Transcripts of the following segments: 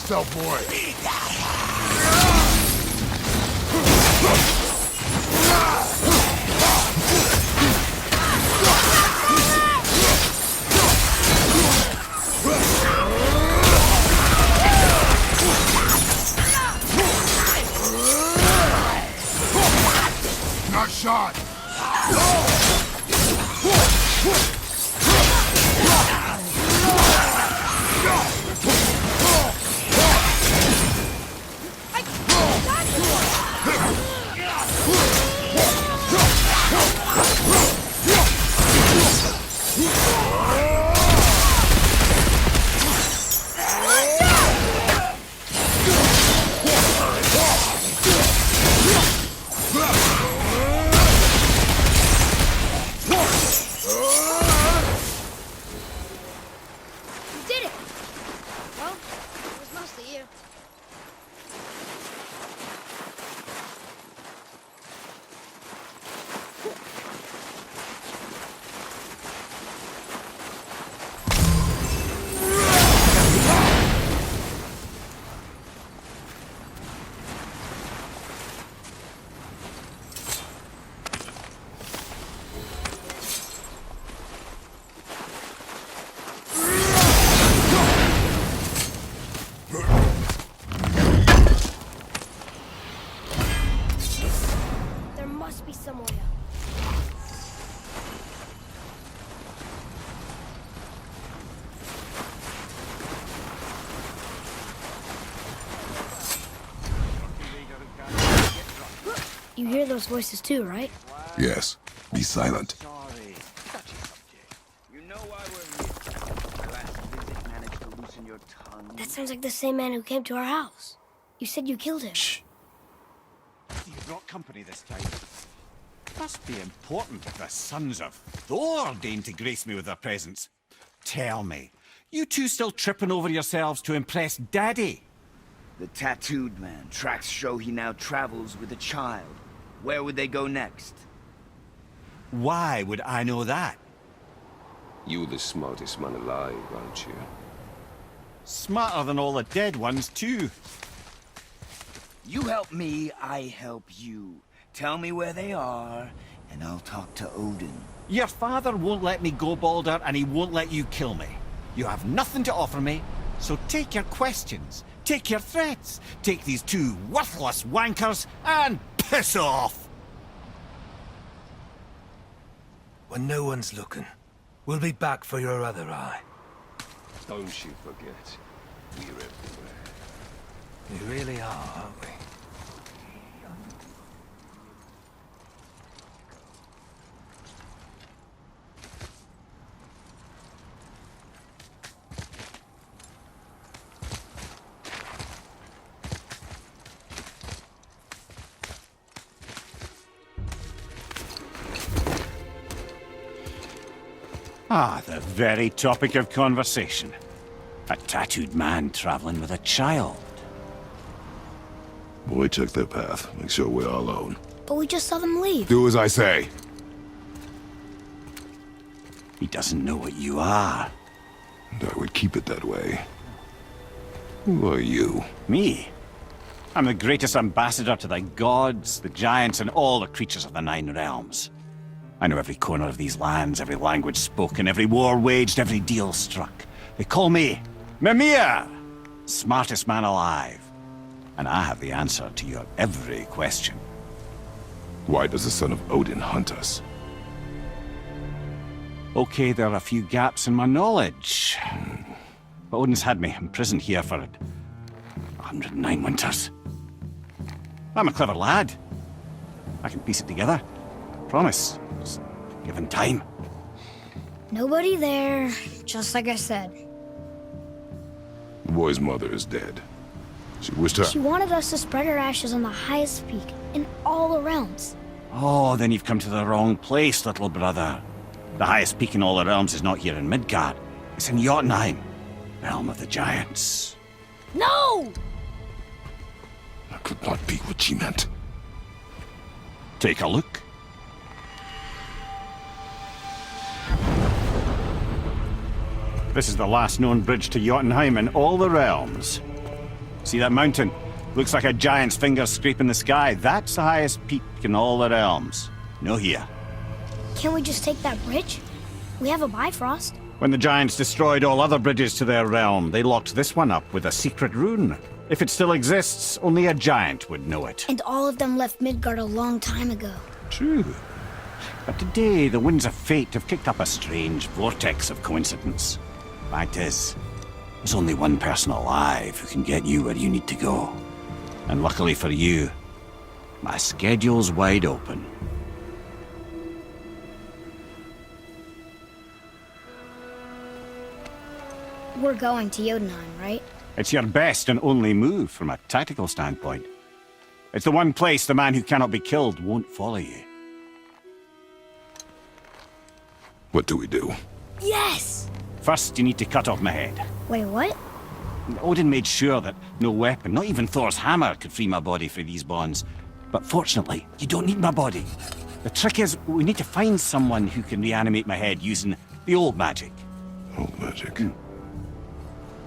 yourself for it! Not shot! You hear those voices too, right? Yes. Be silent. Sorry. Touchy subject. You know why we're here. My last visit managed to loosen your tongue. That sounds like the same man who came to our house. You said you killed him. Shh. You brought company this time. Must be important if the sons of Thor deign to grace me with their presence. Tell me, you two still tripping over yourselves to impress Daddy? The tattooed man. Tracks show he now travels with a child. Where would they go next? Why would I know that? You the smartest man alive, aren't you? Smarter than all the dead ones, too. You help me, I help you. Tell me where they are, and I'll talk to Odin. Your father won't let me go, Balder, and he won't let you kill me. You have nothing to offer me, so take your questions, take your threats, take these two worthless wankers, and piss off! When no one's looking, we'll be back for your other eye. Don't you forget, we're everywhere. We really are, aren't we? Ah, the very topic of conversation. A tattooed man traveling with a child. Boy, check their path. Make sure we're all alone. But we just saw them leave. Do as I say. He doesn't know what you are. And I would keep it that way. Who are you? Me? I'm the greatest ambassador to the gods, the giants, and all the creatures of the Nine Realms. I know every corner of these lands, every language spoken, every war waged, every deal struck. They call me Mimir, smartest man alive. And I have the answer to your every question. Why does the son of Odin hunt us? Okay, there are a few gaps in my knowledge. But Odin's had me imprisoned here for 109 winters. I'm a clever lad. I can piece it together. Promise. Just given time. Nobody there, just like I said. The boy's mother is dead. She wished her... She wanted us to spread her ashes on the highest peak in all the realms. Oh, then you've come to the wrong place, little brother. The highest peak in all the realms is not here in Midgard. It's in Jotunheim, realm of the giants. No! That could not be what she meant. Take a look. This is the last known bridge to Jotunheim in all the realms. See that mountain? Looks like a giant's finger scraping the sky. That's the highest peak in all the realms. No here. Can't we just take that bridge? We have a Bifrost. When the giants destroyed all other bridges to their realm, they locked this one up with a secret rune. If it still exists, only a giant would know it. And all of them left Midgard a long time ago. True. But today, the winds of fate have kicked up a strange vortex of coincidence. Fact is, there's only one person alive who can get you where you need to go. And luckily for you, my schedule's wide open. We're going to Jotunheim, right? It's your best and only move from a tactical standpoint. It's the one place the man who cannot be killed won't follow you. What do we do? Yes! First, you need to cut off my head. Wait, what? Odin made sure that no weapon, not even Thor's hammer, could free my body from these bonds. But fortunately, you don't need my body. The trick is, we need to find someone who can reanimate my head using the old magic. Old magic.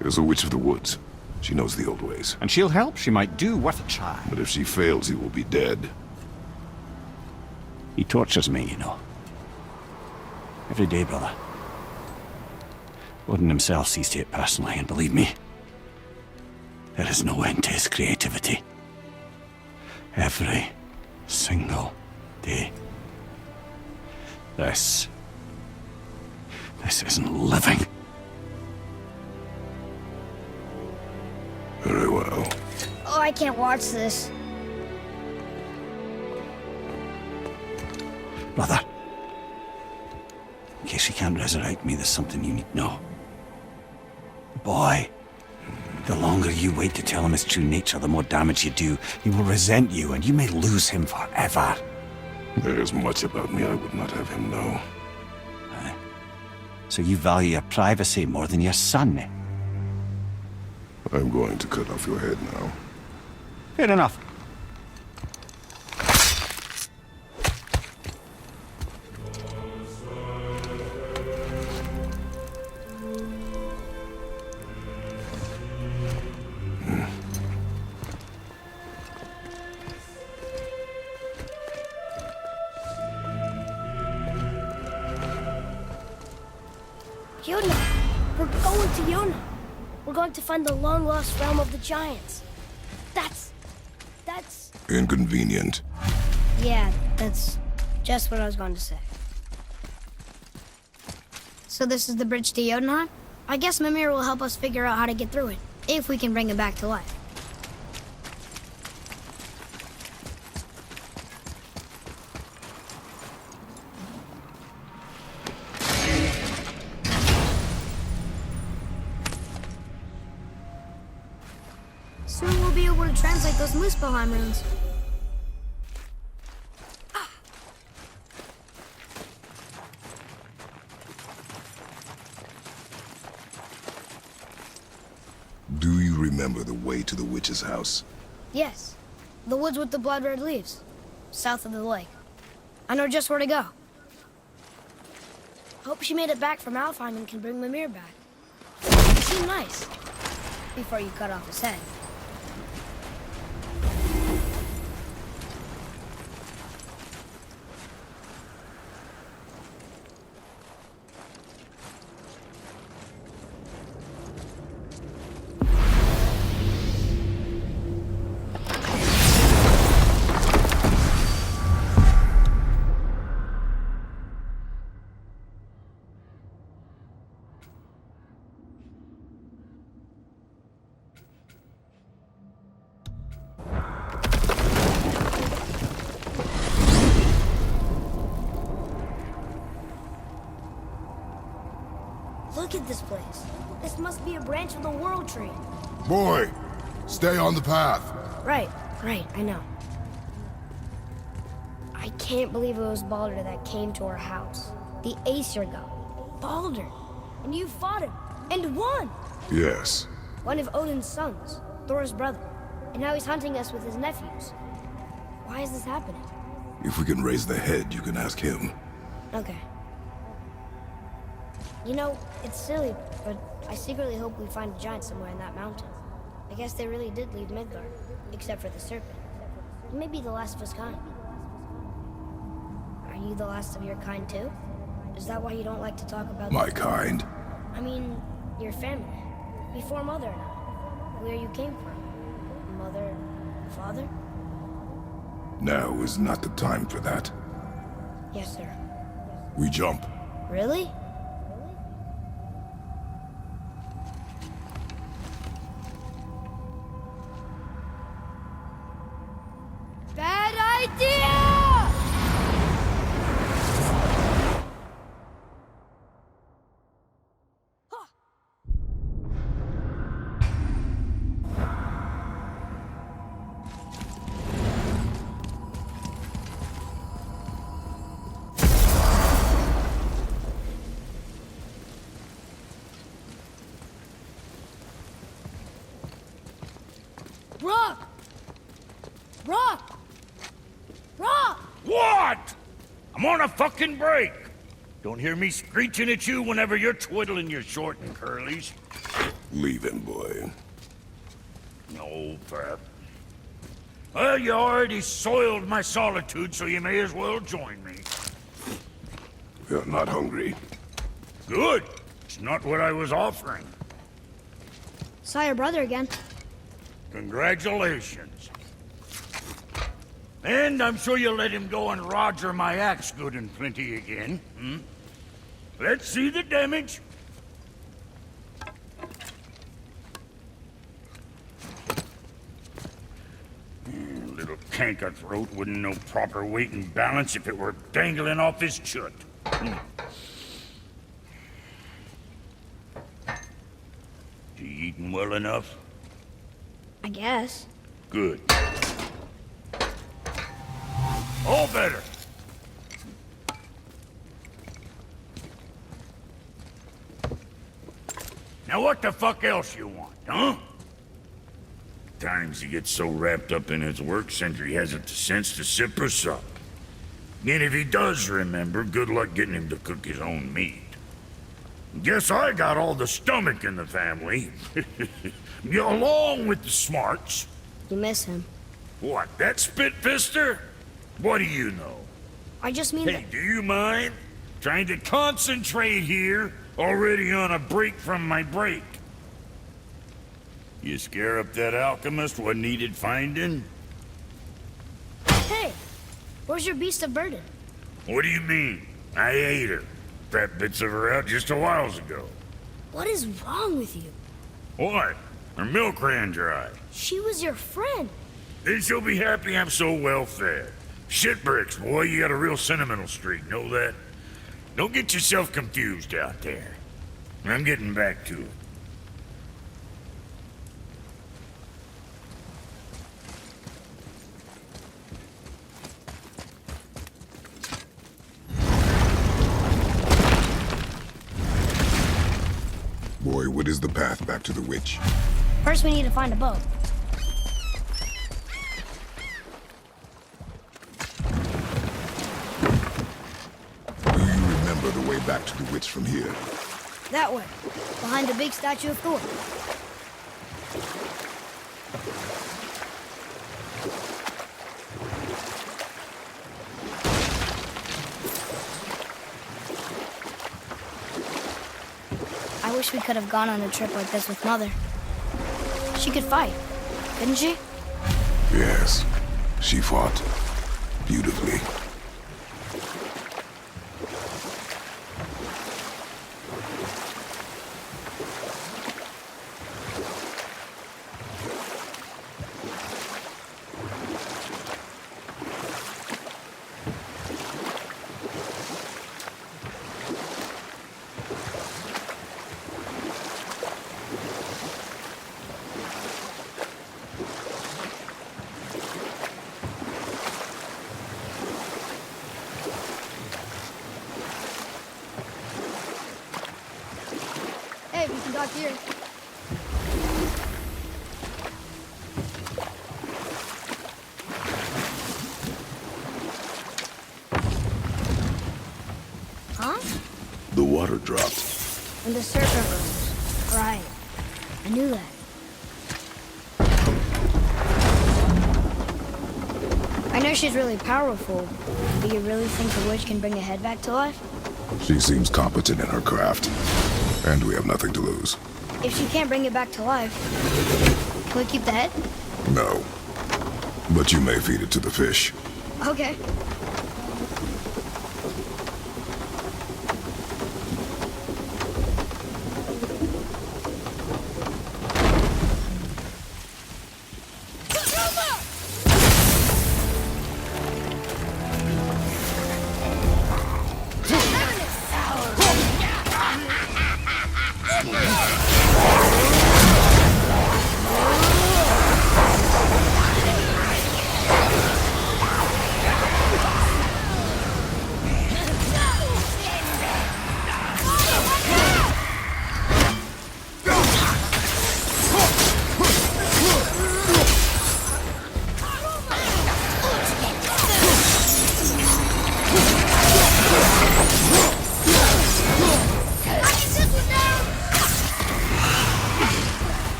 There's a witch of the woods. She knows the old ways. And she'll help. She might do worth a try. But if she fails, he will be dead. He tortures me, you know. Every day, brother. Odin himself sees to it personally, and believe me, there is no end to his creativity. Every single day. This isn't living. Very well. Oh, I can't watch this. Brother, in case you can't resurrect me, there's something you need to know. The boy, the longer you wait to tell him his true nature, the more damage you do. He will resent you, and you may lose him forever. There is much about me I would not have him know. So you value your privacy more than your son, eh? I'm going to cut off your head now. Fair enough. Jotunheim! We're going to Jotunheim! We're going to find the long-lost realm of the giants. That's... Inconvenient. Yeah, that's just what I was going to say. So this is the bridge to Jotunheim? I guess Mimir will help us figure out how to get through it, if we can bring him back to life. Soon we'll be able to translate those Muspelheim runes. Do you remember the way to the witch's house? Yes, the woods with the blood-red leaves, south of the lake. I know just where to go. Hope she made it back from Alfheim and can bring Mimir back. It seemed nice, before you cut off his head. Look at this place. This must be a branch of the World Tree. Boy, stay on the path. Right, I know. I can't believe it was Baldur that came to our house. The Aesir god. Baldur. And you fought him. And won! Yes. One of Odin's sons. Thor's brother. And now he's hunting us with his nephews. Why is this happening? If we can raise the head, you can ask him. Okay. You know, it's silly, but I secretly hope we find a giant somewhere in that mountain. I guess they really did leave Midgard, except for the serpent. He may be the last of his kind. Are you the last of your kind too? Is that why you don't like to talk about My kind? I mean, your family. Before Mother and I. Where you came from. Mother, father? Now is not the time for that. Yes, sir. We jump. Really? Bad idea! Rock! Rock! Rock! What? I'm on a fucking break. Don't hear me screeching at you whenever you're twiddling your short and curlies. Leave him, boy. No, Pep. Well, you already soiled my solitude, so you may as well join me. You're not hungry. Good. It's not what I was offering. Saw your brother again. Congratulations. And I'm sure you'll let him go and roger my axe good and plenty again, hmm? Let's see the damage. Little canker-throat wouldn't know proper weight and balance if it were dangling off his chut. You eating well enough? I guess. Good. All better. Now what the fuck else you want, huh? Times he gets so wrapped up in his work, Sentry hasn't the sense to sip or sup. And if he does remember, good luck getting him to cook his own meat. Guess I got all the stomach in the family. Along with the smarts. You miss him. What, that spit-fister? What do you know? I just mean Hey, do you mind? Trying to concentrate here, already on a break from my break. You scare up that alchemist what needed finding? Hey! Where's your beast of burden? What do you mean? I ate her. Fat bits of her out just a while ago. What is wrong with you? What? Her milk ran dry. She was your friend. Then she'll be happy I'm so well fed. Shit bricks, boy, you got a real sentimental streak, know that? Don't get yourself confused out there. I'm getting back to it. Boy, what is the path back to the witch? First we need to find a boat. Do you remember the way back to the witch from here? That way. Behind the big statue of Thor. I wish we could have gone on a trip like this with Mother. She could fight, couldn't she? Yes. She fought. Beautifully. Hey, we can dock here. Huh? The water dropped. And the serpent rose. Right. I knew that. I know she's really powerful, but you really think the witch can bring a head back to life? She seems competent in her craft, and we have nothing to lose. If she can't bring it back to life, can we keep the head? No. But you may feed it to the fish. Okay.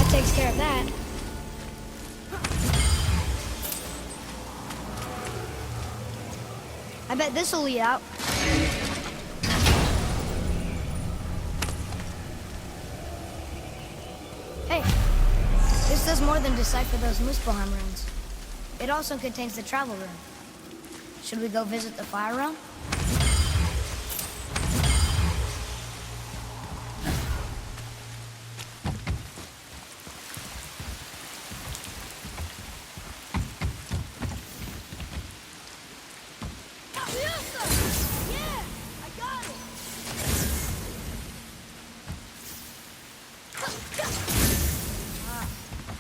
Takes care of that. I bet this'll lead out. Hey, this does more than decipher those Muspelheim runes. It also contains the travel rune. Should we go visit the fire realm?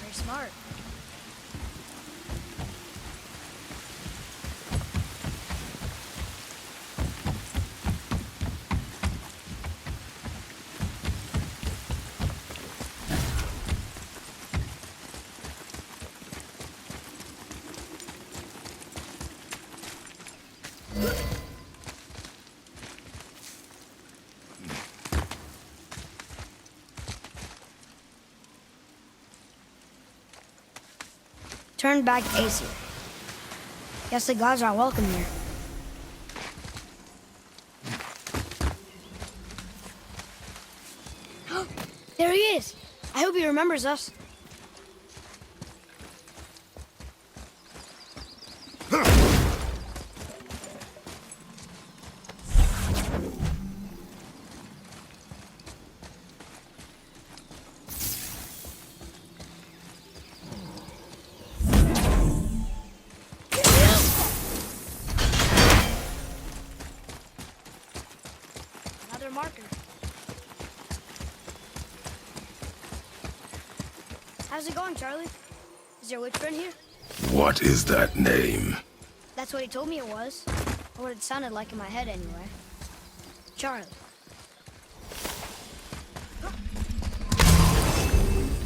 Very smart. Turn back Aesir. Guess the gods aren't welcome here. There he is! I hope he remembers us. Another marker. How's it going, Charlie? Is your witch friend here? What is that name? That's what he told me it was. Or what it sounded like in my head, anyway. Charlie.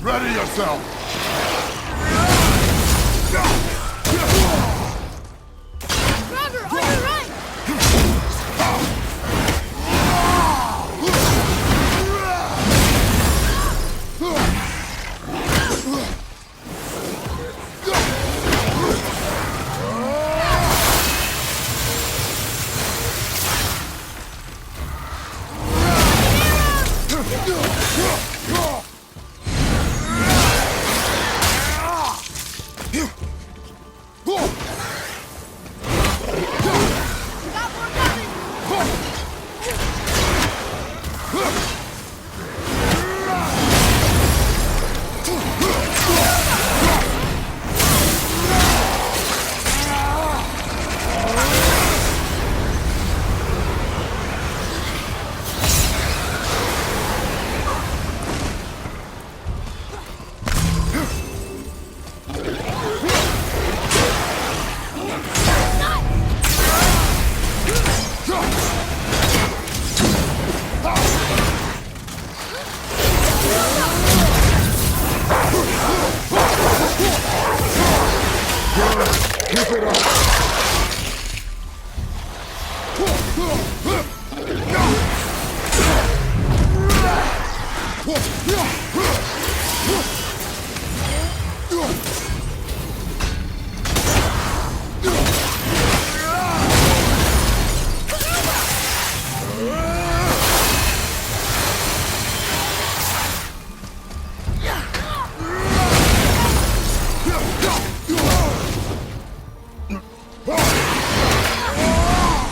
Ready yourself! Roger, on your right! Keep it up!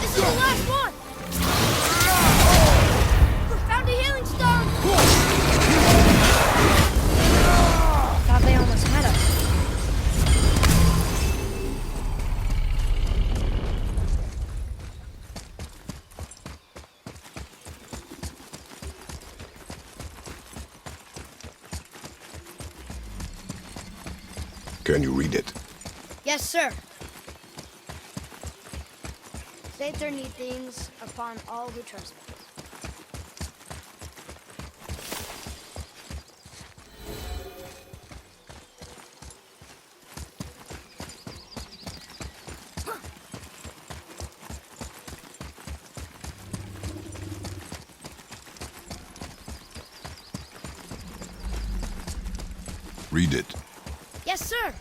This is the last one! We found a healing stone! Thought they almost had us. Can you read it? Yes, sir. Say their need things upon all who trespass. Read it. Yes, sir.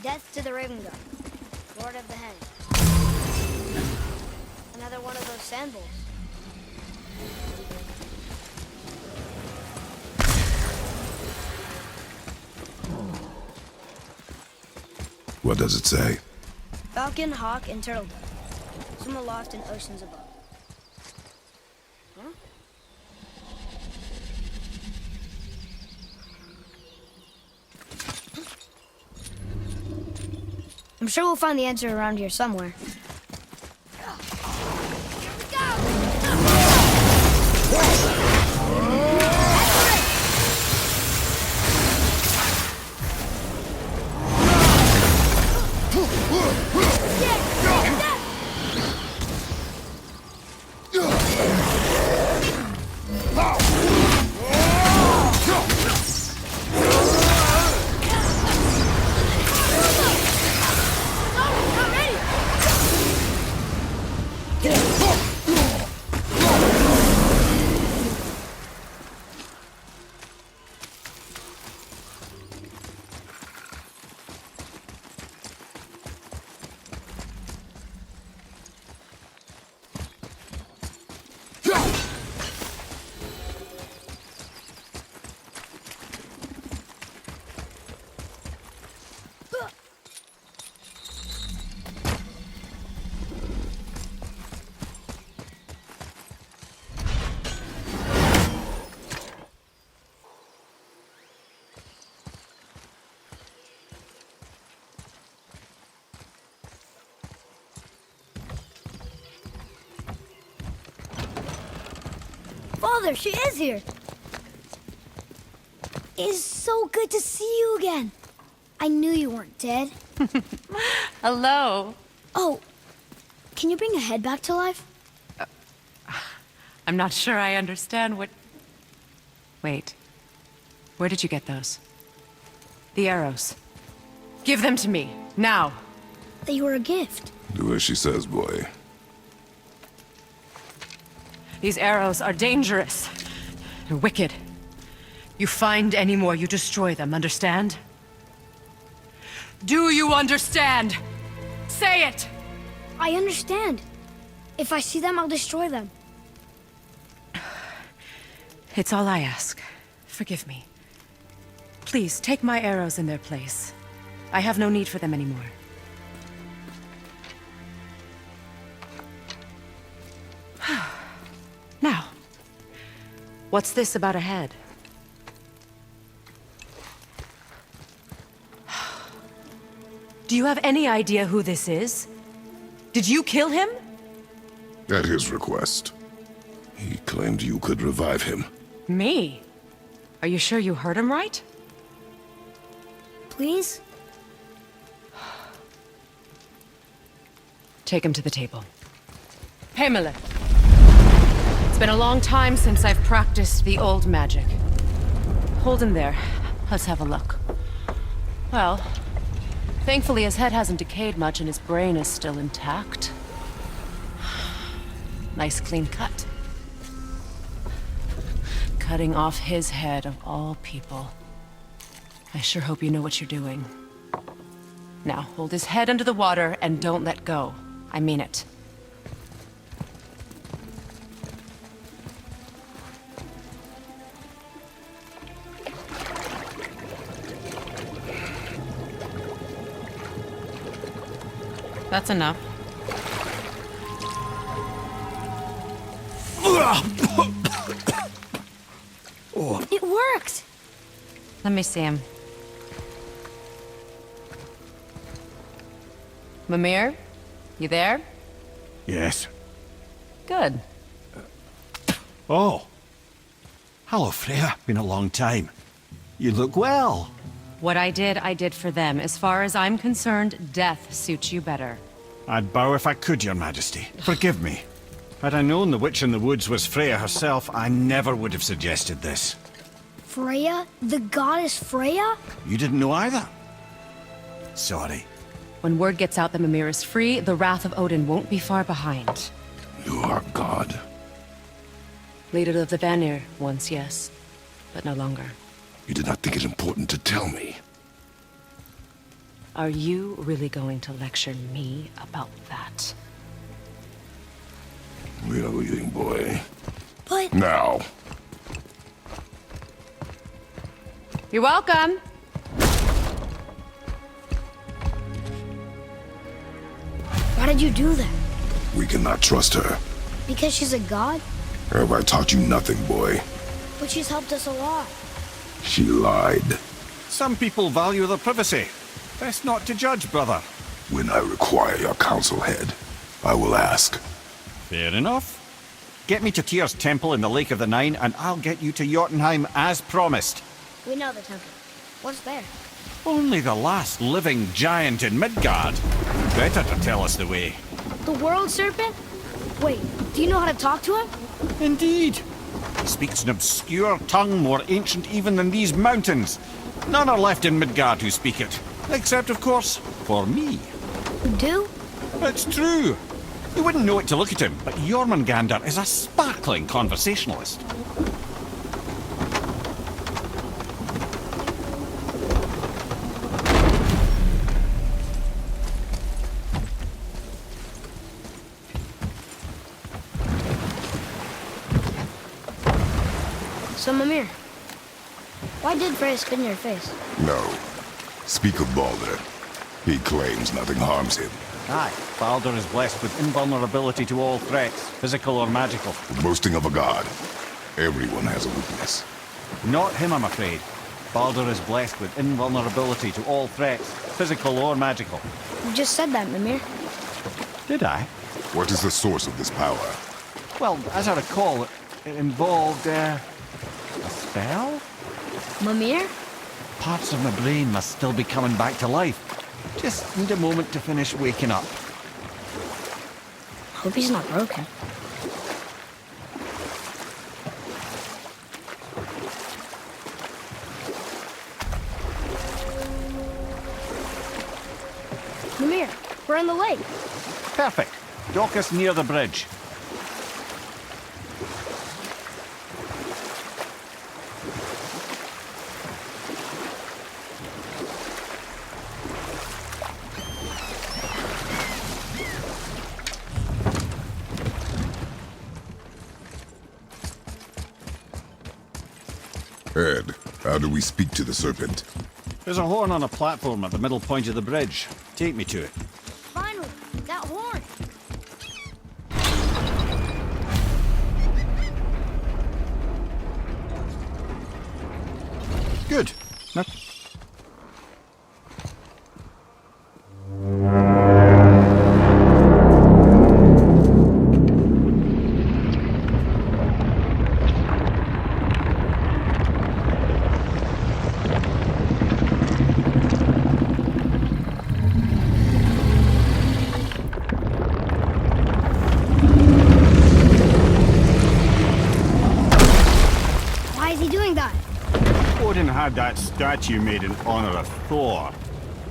Death to the Raven God, Lord of the Hen. Another one of those sand bowls. What does it say? Falcon, hawk, and turtle dove. Swim aloft in oceans above. Huh? I'm sure we'll find the answer around here somewhere. Here we Father, she is here. It is so good to see you again. I knew you weren't dead. Hello. Oh, can you bring a head back to life? I'm not sure I understand what... Wait. Where did you get those? The arrows. Give them to me, now. They were a gift. Do as she says, boy. These arrows are dangerous. They're wicked. You find any more, you destroy them, understand? Do you understand? Say it! I understand. If I see them, I'll destroy them. It's all I ask. Forgive me. Please, take my arrows in their place. I have no need for them anymore. Now, what's this about a head? Do you have any idea who this is? Did you kill him? At his request. He claimed you could revive him. Me? Are you sure you heard him right? Please? Take him to the table. Pamela. It's been a long time since I've practiced the old magic. Hold him there. Let's have a look. Well, thankfully his head hasn't decayed much and his brain is still intact. Nice clean cut. Cutting off his head of all people. I sure hope you know what you're doing. Now, hold his head under the water and don't let go. I mean it. That's enough. It worked! Let me see him. Mimir? You there? Yes. Good. Oh. Hello, Freya. Been a long time. You look well. What I did for them. As far as I'm concerned, death suits you better. I'd bow if I could, Your Majesty. Forgive me. Had I known the witch in the woods was Freya herself, I never would have suggested this. Freya? The goddess Freya? You didn't know either? Sorry. When word gets out that Mimir is free, the wrath of Odin won't be far behind. You are God. Leader of the Vanir, once yes, but no longer. You did not think it important to tell me. Are you really going to lecture me about that? We are leaving, boy. But... Now. You're welcome! Why did you do that? We cannot trust her. Because she's a god? Have I taught you nothing, boy? But she's helped us a lot. She lied. Some people value their privacy. Best not to judge, brother. When I require your council head, I will ask. Fair enough. Get me to Tyr's temple in the Lake of the Nine, and I'll get you to Jotunheim as promised. We know the temple. What's there? Only the last living giant in Midgard. Better to tell us the way. The world serpent? Wait, do you know how to talk to him? Indeed. He speaks an obscure tongue more ancient even than these mountains. None are left in Midgard who speak it. Except, of course, for me. You do? It's true. You wouldn't know it to look at him, but Jormungandr is a sparkling conversationalist. So, Mimir, why did Freya spit in your face? No. Speak of Baldur. He claims nothing harms him. Aye, Baldur is blessed with invulnerability to all threats, physical or magical. The boasting of a god. Everyone has a weakness. Not him, I'm afraid. Baldur is blessed with invulnerability to all threats, physical or magical. You just said that, Mimir. Did I? What is the source of this power? Well, as I recall, it involved, a spell? Mimir? Parts of my brain must still be coming back to life. Just need a moment to finish waking up. Hope he's not broken. Mimir, we're in the lake. Perfect. Dock us near the bridge. Ed, how do we speak to the serpent? There's a horn on a platform at the middle point of the bridge. Take me to it. Finally, that horn. Good. Now, had that statue made in honor of Thor.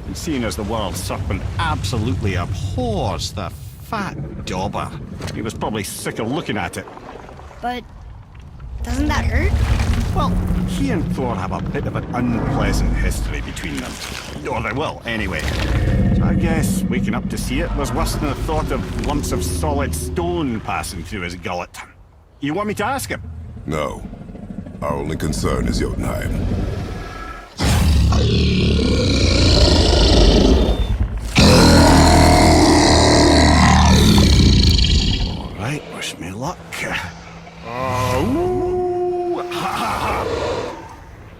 And seeing as the world serpent absolutely abhors the fat dauber, he was probably sick of looking at it. But doesn't that hurt? Well, he and Thor have a bit of an unpleasant history between them. Or they will, anyway. So I guess waking up to see it was worse than the thought of lumps of solid stone passing through his gullet. You want me to ask him? No. Our only concern is Jotunheim. All right, wish me luck. Ooh, ha, ha, ha.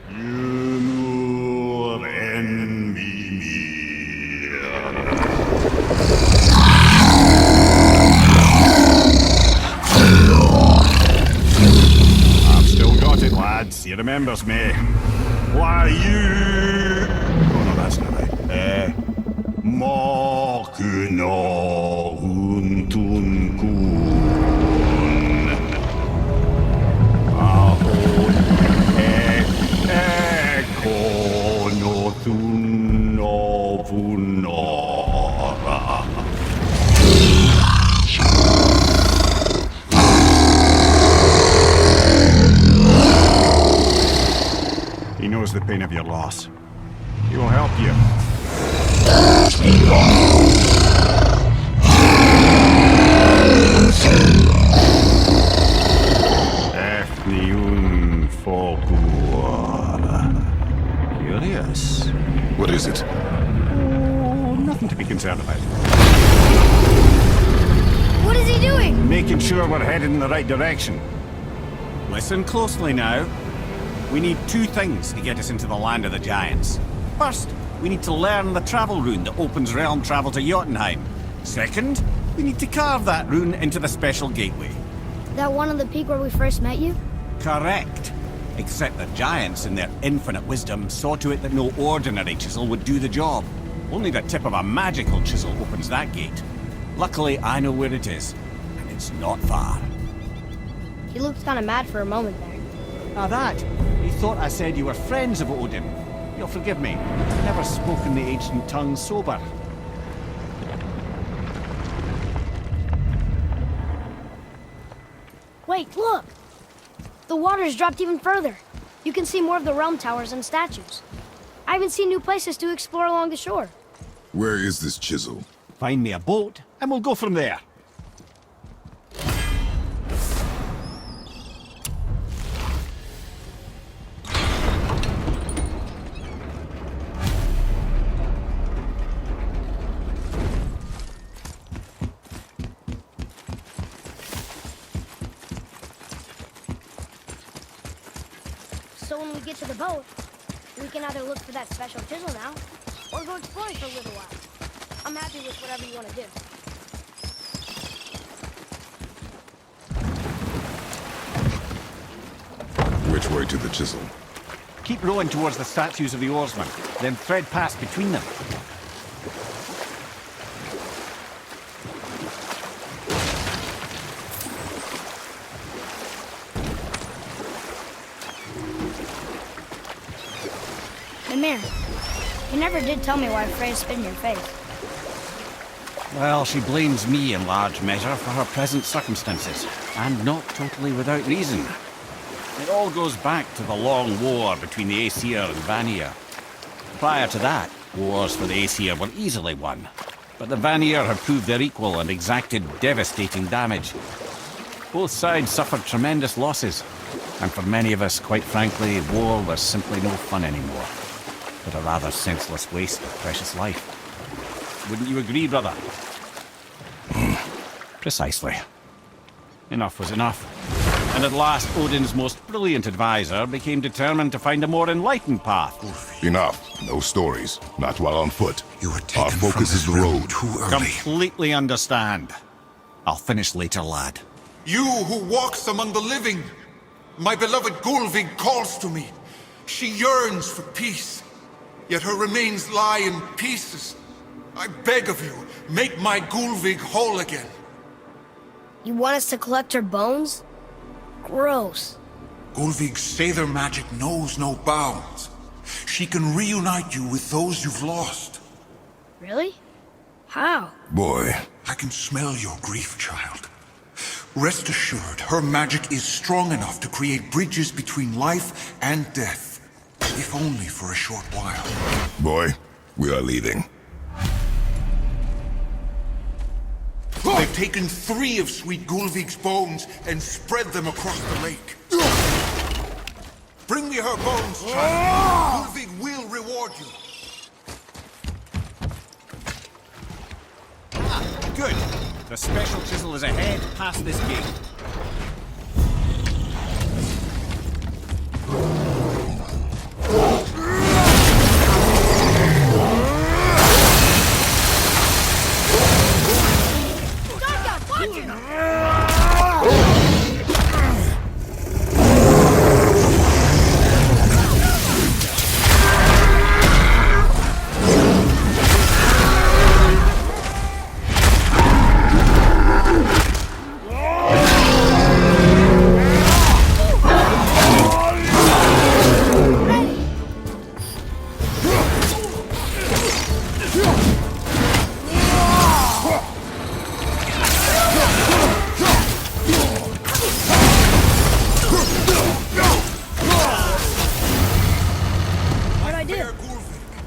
Mimir and Mimir. I've still got it, lads. He remembers me. Why you? Oh no, that's not right. Makuna untun kun. Ahon ekonothun ovunora. He knows the pain of your loss. He will help you. Efniun Fogur. Curious. What is it? Oh, nothing to be concerned about. What is he doing? Making sure we're headed in the right direction. Listen closely now. We need two things to get us into the land of the giants. First, we need to learn the travel rune that opens realm travel to Jotunheim. Second, we need to carve that rune into the special gateway. That one on the peak where we first met you? Correct. Except the giants, in their infinite wisdom, saw to it that no ordinary chisel would do the job. Only the tip of a magical chisel opens that gate. Luckily, I know where it is, and it's not far. He looked kind of mad for a moment there. Now that, he thought I said you were friends of Odin. You'll forgive me. I've never spoken the ancient tongue sober. Wait, look! The water's dropped even further. You can see more of the realm towers and statues. I even see new places to explore along the shore. Where is this chisel? Find me a boat, and we'll go from there. So when we get to the boat, we can either look for that special chisel now, or go exploring for a little while. I'm happy with whatever you want to do. Which way to the chisel? Keep rowing towards the statues of the oarsmen, then thread past between them. Mimir, you never did tell me why Freya spit in your face. Well, she blames me in large measure for her present circumstances, and not totally without reason. It all goes back to the long war between the Aesir and Vanir. Prior to that, wars for the Aesir were easily won, but the Vanir have proved their equal and exacted devastating damage. Both sides suffered tremendous losses, and for many of us, quite frankly, war was simply no fun anymore, but a rather senseless waste of precious life. Wouldn't you agree, brother? Precisely. Enough was enough. And at last, Odin's most brilliant advisor became determined to find a more enlightened path. Enough. No stories. Not while on foot. You were taken Our from focus is this the realm road. too early. Completely understand. I'll finish later, lad. You who walks among the living, my beloved Gulvig calls to me. She yearns for peace, yet her remains lie in pieces. I beg of you, make my Gulvig whole again. You want us to collect her bones? Gross. Gulvig's Sather magic knows no bounds. She can reunite you with those you've lost. Really? How? Boy, I can smell your grief, child. Rest assured, her magic is strong enough to create bridges between life and death. If only for a short while. boy, we are leaving. They've taken 3 of Sweet Gulvig's bones and spread them across the lake. Bring me her bones, child. Gulvig will reward you. Good. The special chisel is ahead past this gate.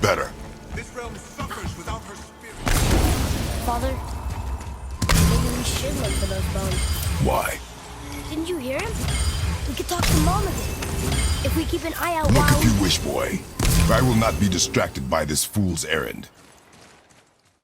Better. This realm suffers without her spirit. Father, maybe we should look for those bones. Why? Didn't you hear him? We could talk to Mom again. If we keep an eye out Look while... if you wish, boy. I will not be distracted by this fool's errand.